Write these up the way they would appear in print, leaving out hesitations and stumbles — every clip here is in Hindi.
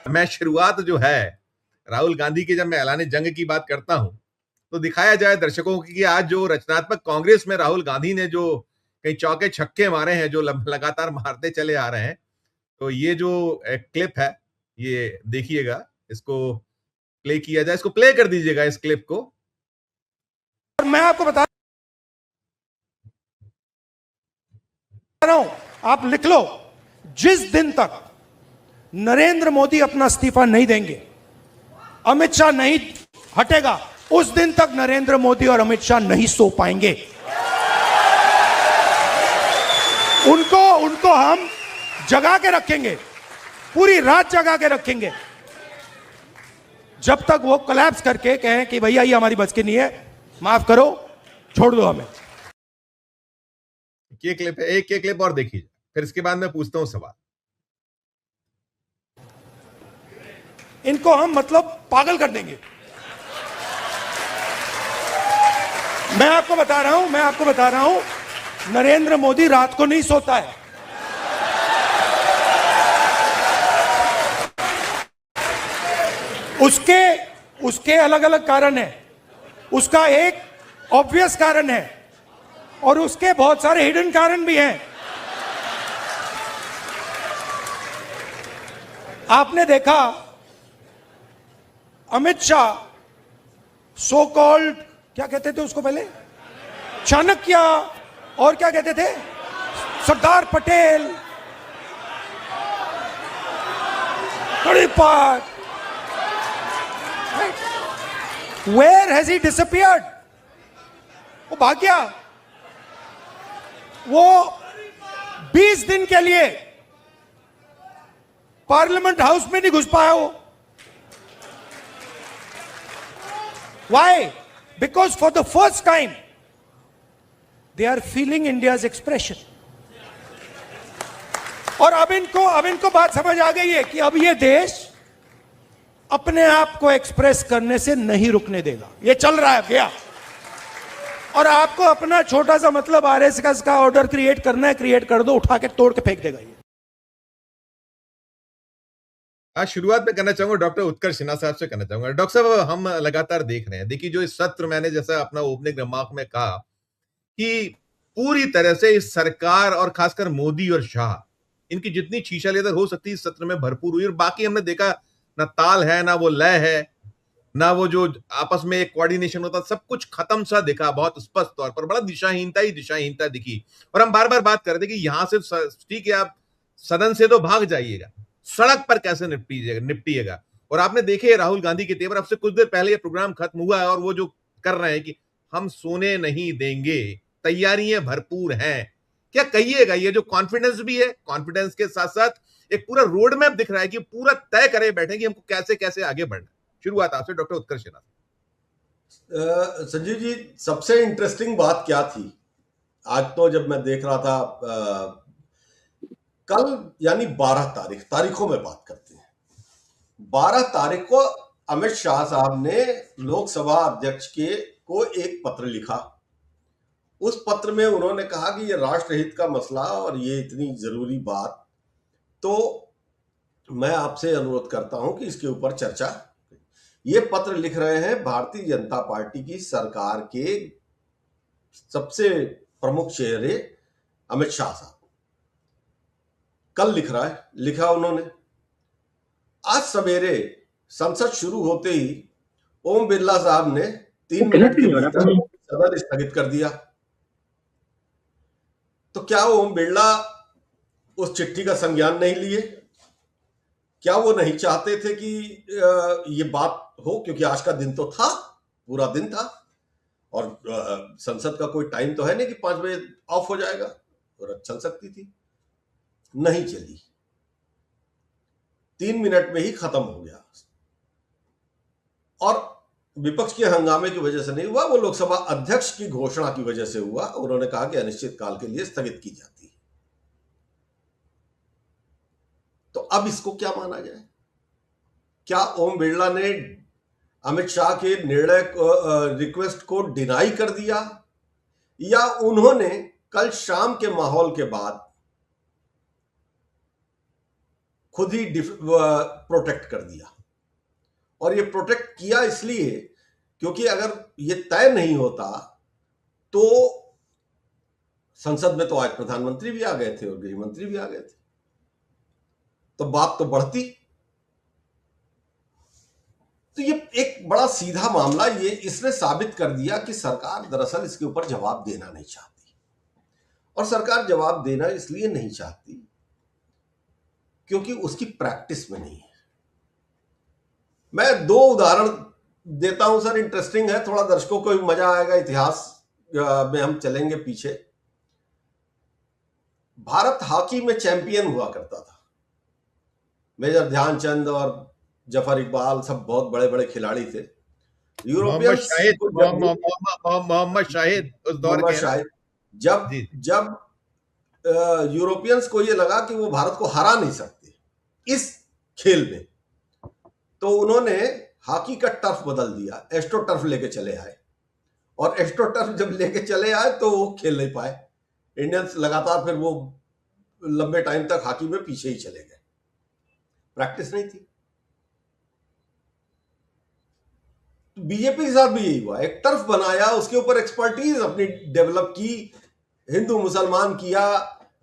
मैं शुरुआत जो है राहुल गांधी की जब मैं ऐलान जंग की बात करता हूं तो दिखाया जाए दर्शकों की कि आज जो रचनात्मक कांग्रेस में राहुल गांधी ने जो कई चौके छक्के मारे हैं, जो लगातार मारते चले आ रहे हैं, तो ये जो क्लिप है, ये देखिएगा, इसको प्ले किया जाए, इसको प्ले कर दीजिएगा इस क्लिप को। और मैं आपको बता रहा हूं, आप लिख लो, जिस दिन तक नरेंद्र मोदी अपना इस्तीफा नहीं देंगे, अमित शाह नहीं हटेगा, उस दिन तक नरेंद्र मोदी और अमित शाह नहीं सो पाएंगे। उनको हम जगा के रखेंगे, पूरी रात जगा के रखेंगे, जब तक वो कोलैप्स करके कहें कि भैया ये हमारी बस की नहीं है, माफ करो, छोड़ दो हमें। ये क्लिप है, एक क्लिप और देखिए, फिर इसके बाद मैं पूछता हूं सवाल। इनको हम मतलब पागल कर देंगे। मैं आपको बता रहा हूं, नरेंद्र मोदी रात को नहीं सोता है। उसके अलग अलग कारण है। उसका एक ऑब्वियस कारण है और उसके बहुत सारे हिडन कारण भी हैं। आपने देखा अमित शाह सो कॉल्ड, क्या कहते थे उसको पहले, चाणक्य, और क्या कहते थे, सरदार पटेल, बड़ी बात। Where has he disappeared? वो भाग गया। वो 20 दिन के लिए पार्लियामेंट हाउस में नहीं घुस पाया वो। Why? Because for the first time they are feeling India's expression. और अब इनको बात समझ आ गई है कि अब ये देश अपने आप को एक्सप्रेस करने से नहीं रुकने देगा। ये चल रहा है गया, और आपको अपना छोटा सा मतलब आरएसएस का ऑर्डर क्रिएट करना है, क्रिएट कर दो, उठा के तोड़ के फेंक देगा ये। आज शुरुआत में करना चाहूंगा डॉक्टर उत्कर्ष सिन्हा साहब से करना चाहूंगा। डॉक्टर साहब, हम लगातार देख रहे हैं, देखिए जो इस सत्र, मैंने जैसा अपना ओपनिंग रिमार्क में कहा कि पूरी तरह से इस सरकार और खासकर मोदी और शाह, इनकी जितनी शीशा लेदर हो सकती है इस सत्र में भरपूर हुई, और बाकी हमने देखा ना ताल है, ना वो लय है, ना वो जो आपस में एक कोऑर्डिनेशन होता, सब कुछ खत्म सा दिखा बहुत स्पष्ट तौर पर। बड़ा दिशाहीनता दिखी। और हम बार बार बात कर रहे थे कि यहां से ठीक है, आप सदन से तो भाग जाइएगा, सड़क पर कैसे निपटिएगा। और आपने देखे राहुल गांधी के तेवर, अब से कुछ देर पहले ये प्रोग्राम खत्म हुआ है और वो जो कर रहे हैं कि हम सोने नहीं देंगे, तैयारियां भरपूर हैं। क्या कहिएगा, ये जो कॉन्फिडेंस भी है, कॉन्फिडेंस के साथ साथ एक पूरा रोड मैप दिख रहा है कि पूरा तय करे बैठे कि हमको कैसे कैसे आगे बढ़ना। शुरुआत आपसे डॉक्टर उत्कर्ष सिन्हा। संजीव जी, सबसे इंटरेस्टिंग बात क्या थी आज तो जब मैं देख रहा था, कल यानी 12 तारीखों में बात करते हैं। 12 तारीख को अमित शाह साहब ने लोकसभा अध्यक्ष को एक पत्र लिखा। उस पत्र में उन्होंने कहा कि ये राष्ट्रहित का मसला और ये इतनी जरूरी बात, तो मैं आपसे अनुरोध करता हूं कि इसके ऊपर चर्चा। ये पत्र लिख रहे हैं भारतीय जनता पार्टी की सरकार के सबसे प्रमुख चेहरे अमित शाह साहब। कल लिखा उन्होंने। आज सवेरे संसद शुरू होते ही ओम बिरला साहब ने 3 मिनट के भीतर सदन स्थगित कर दिया। तो क्या ओम बिरला उस चिट्ठी का संज्ञान नहीं लिए? क्या वो नहीं चाहते थे कि ये बात हो? क्योंकि आज का दिन तो था, पूरा दिन था, और संसद का कोई टाइम तो है नहीं कि 5 बजे ऑफ हो जाएगा, और चल सकती थी, नहीं चली। 3 मिनट में ही खत्म हो गया। और विपक्ष के हंगामे की वजह से नहीं हुआ, वो लोकसभा अध्यक्ष की घोषणा की वजह से हुआ। उन्होंने कहा कि अनिश्चित काल के लिए स्थगित की जाती है। तो अब इसको क्या माना जाए? क्या ओम बिरला ने अमित शाह के निर्णय रिक्वेस्ट को डिनाई कर दिया, या उन्होंने कल शाम के माहौल के बाद खुद ही प्रोटेक्ट कर दिया। और ये प्रोटेक्ट किया इसलिए क्योंकि अगर ये तय नहीं होता तो संसद में तो आज प्रधानमंत्री भी आ गए थे और गृह मंत्री भी आ गए थे, तो बात तो बढ़ती। तो ये एक बड़ा सीधा मामला, ये इसने साबित कर दिया कि सरकार दरअसल इसके ऊपर जवाब देना नहीं चाहती। और सरकार जवाब देना इसलिए नहीं चाहती क्योंकि उसकी प्रैक्टिस में नहीं है। मैं दो उदाहरण देता हूं सर, इंटरेस्टिंग है, थोड़ा दर्शकों को भी मजा आएगा, इतिहास में हम चलेंगे पीछे। भारत हॉकी में चैंपियन हुआ करता था, मेजर ध्यानचंद और जफर इकबाल सब बहुत बड़े बड़े खिलाड़ी थे। मोहम्मद यूरोपियंस शाहिद, को जब मोहम्मद शाहिद उस दौर मोहम्मद के ना। शाहिद, जब जी, जब यूरोपियंस को ये लगा कि वो भारत को हरा नहीं सकते इस खेल में, तो उन्होंने हॉकी का टर्फ बदल दिया, एस्ट्रो टर्फ लेके चले आए। और एस्ट्रो टर्फ जब लेके चले आए तो वो खेल नहीं पाए। इंडियंस लगातार फिर वो लंबे टाइम तक हॉकी में पीछे ही चले गए, प्रैक्टिस नहीं थी। बीजेपी के साथ भी यही हुआ, एक टर्फ बनाया, उसके ऊपर एक्सपर्टीज अपनी डेवलप की, हिंदू मुसलमान किया,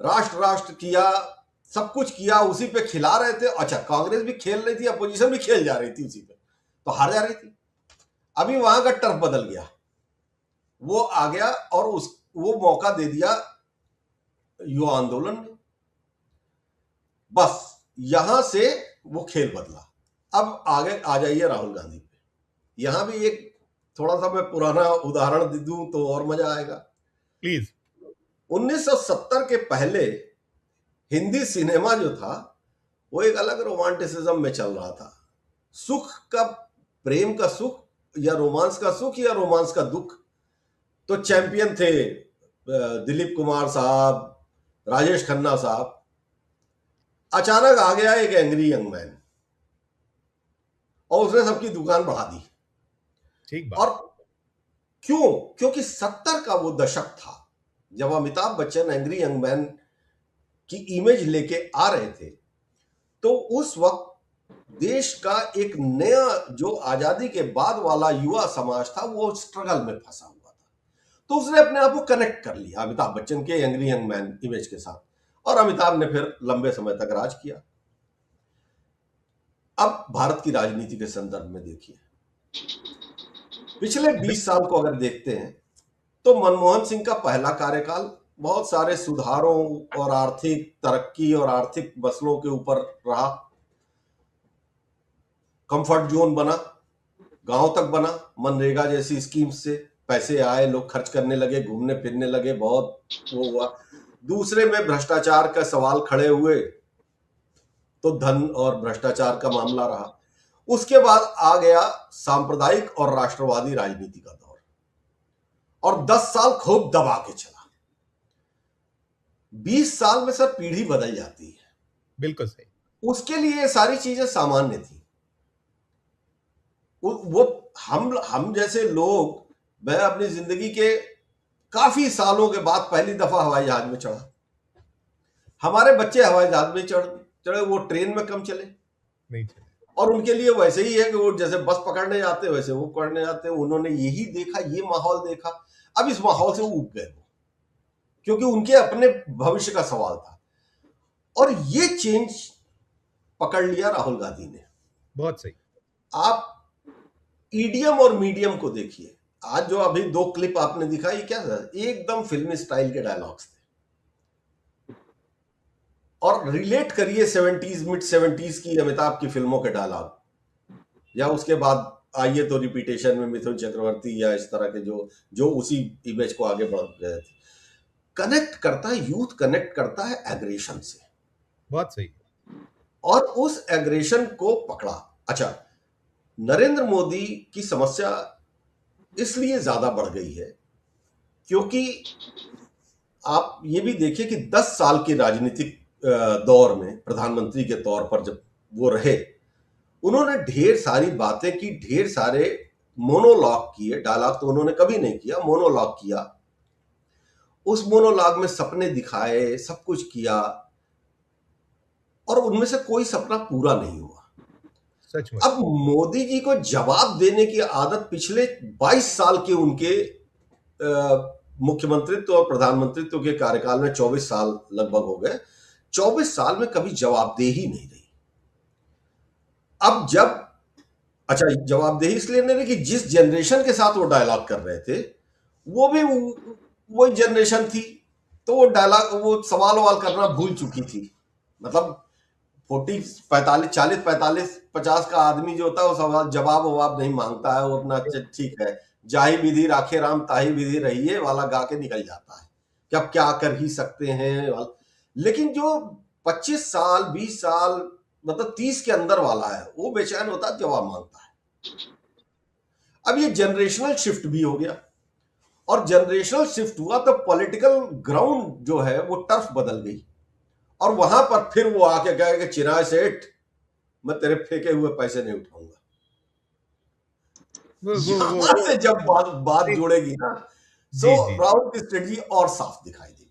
राष्ट्र राष्ट्र किया, सब कुछ किया, उसी पे खिला रहे थे। अच्छा, कांग्रेस भी खेल रही थी, अपोजिशन भी खेल जा रही थी उसी पे, तो हार जा रही थी। अभी वहां का टर्फ बदल गया, वो आ गया और वो मौका दे दिया युवा आंदोलन ने। बस यहां से वो खेल बदला। अब आगे आ जाइए राहुल गांधी पे। यहां भी एक थोड़ा सा मैं पुराना उदाहरण दे दूं तो और मजा आएगा। प्लीज। 1970 के पहले हिंदी सिनेमा जो था वो एक अलग रोमांटिसिज्म में चल रहा था। सुख का, प्रेम का सुख या रोमांस का सुख या रोमांस का दुख, तो चैंपियन थे दिलीप कुमार साहब, राजेश खन्ना साहब। अचानक आ गया एक एंग्री यंग मैन और उसने सबकी दुकान बढ़ा दी। ठीक बात। और क्यों? क्योंकि 70 का वो दशक था जब Amitabh Bachchan angry young man की इमेज लेके आ रहे थे। तो उस वक्त देश का एक नया जो आजादी के बाद वाला युवा समाज था वो स्ट्रगल में फंसा हुआ था। तो उसने अपने आप को कनेक्ट कर लिया अमिताभ बच्चन के एंग्री यंग मैन इमेज के साथ, और अमिताभ ने फिर लंबे समय तक राज किया। अब भारत की राजनीति के संदर्भ में देखिए, पिछले 20 साल को अगर देखते हैं तो मनमोहन सिंह का पहला कार्यकाल बहुत सारे सुधारों और आर्थिक तरक्की और आर्थिक मसलों के ऊपर रहा। कंफर्ट जोन बना, गांव तक बना, मनरेगा जैसी स्कीम से पैसे आए, लोग खर्च करने लगे, घूमने फिरने लगे, बहुत वो हुआ। दूसरे में भ्रष्टाचार का सवाल खड़े हुए तो धन और भ्रष्टाचार का मामला रहा। उसके बाद आ गया सांप्रदायिक और राष्ट्रवादी राजनीति का दौर, और 10 साल खूब दबा के चला। 20 साल में सर पीढ़ी बदल जाती है, बिल्कुल सही। उसके लिए ये सारी चीजें सामान्य थी। वो हम जैसे लोग, मैं अपनी जिंदगी के काफी सालों के बाद पहली दफा हवाई जहाज में चढ़ा। हमारे बच्चे हवाई जहाज में चढ़े, वो ट्रेन में कम चले नहीं चले। और उनके लिए वैसे ही है कि वो जैसे बस पकड़ने जाते हैं वैसे वो पकड़ने जाते हैं। उन्होंने यही देखा, ये माहौल देखा। अब इस माहौल से वो उब गए, क्योंकि उनके अपने भविष्य का सवाल था। और ये चेंज पकड़ लिया राहुल गांधी ने। बहुत सही। आप ईडीएम और मीडियम को देखिए। आज जो अभी 2 क्लिप आपने दिखाई, क्या था? एकदम फिल्मी स्टाइल के डायलॉग्स थे। और रिलेट करिए 70s, मिड 70s की अमिताभ की फिल्मों के डायलॉग, या उसके बाद आइए तो रिपीटेशन में मिथुन चक्रवर्ती या इस तरह के जो उसी इमेज को आगे बढ़ गए थे। कनेक्ट करता है, यूथ कनेक्ट करता है एग्रेशन से। बहुत सही। और उस एग्रेशन को पकड़ा। अच्छा, नरेंद्र मोदी की समस्या इसलिए ज्यादा बढ़ गई है क्योंकि आप ये भी देखिए कि 10 साल के राजनीतिक दौर में प्रधानमंत्री के तौर पर जब वो रहे, उन्होंने ढेर सारी बातें की, ढेर सारे मोनोलॉग किए। डायलॉग तो उन्होंने कभी नहीं किया, मोनोलॉग किया। उस मोनोलॉग में सपने दिखाए, सब कुछ किया। और उनमें से कोई सपना पूरा नहीं हुआ। सच में। अब मोदी जी को जवाब देने की आदत पिछले 22 साल के उनके मुख्यमंत्रित्व और प्रधानमंत्रित्व के कार्यकाल में, 24 साल लगभग हो गए, 24 साल में कभी जवाबदेही नहीं रही। अब जब, अच्छा, जवाबदेही इसलिए नहीं रही कि जिस जनरेशन के साथ वो डायलॉग कर रहे थे वो भी वही जनरेशन थी, तो वो डायलॉग, वो सवाल ववाल करना भूल चुकी थी। मतलब 40 45 40 45 50 का आदमी जो होता है वो सवाल जवाब ववाब नहीं मांगता है, वो अपना ठीक है, जाहि विधि राखे राम ताहि विधि रहिए वाला गा के निकल जाता है कि अब क्या कर ही सकते हैं। लेकिन जो 25 साल 20 साल मतलब 30 के अंदर वाला है वो बेचैन होता है, जवाब मांगता है। अब ये जनरेशनल शिफ्ट भी हो गया, और जनरेशनल शिफ्ट हुआ तो पॉलिटिकल ग्राउंड जो है वो टर्फ बदल गई, और वहां पर फिर वो आके कहे कि चिराग सेठ मैं तेरे फेंके हुए पैसे नहीं उठाऊंगा। वो यहां से जब बात जी, जोड़ेगी ना, जी, तो जी। राहुल की स्ट्रेटजी और साफ दिखाई देगी।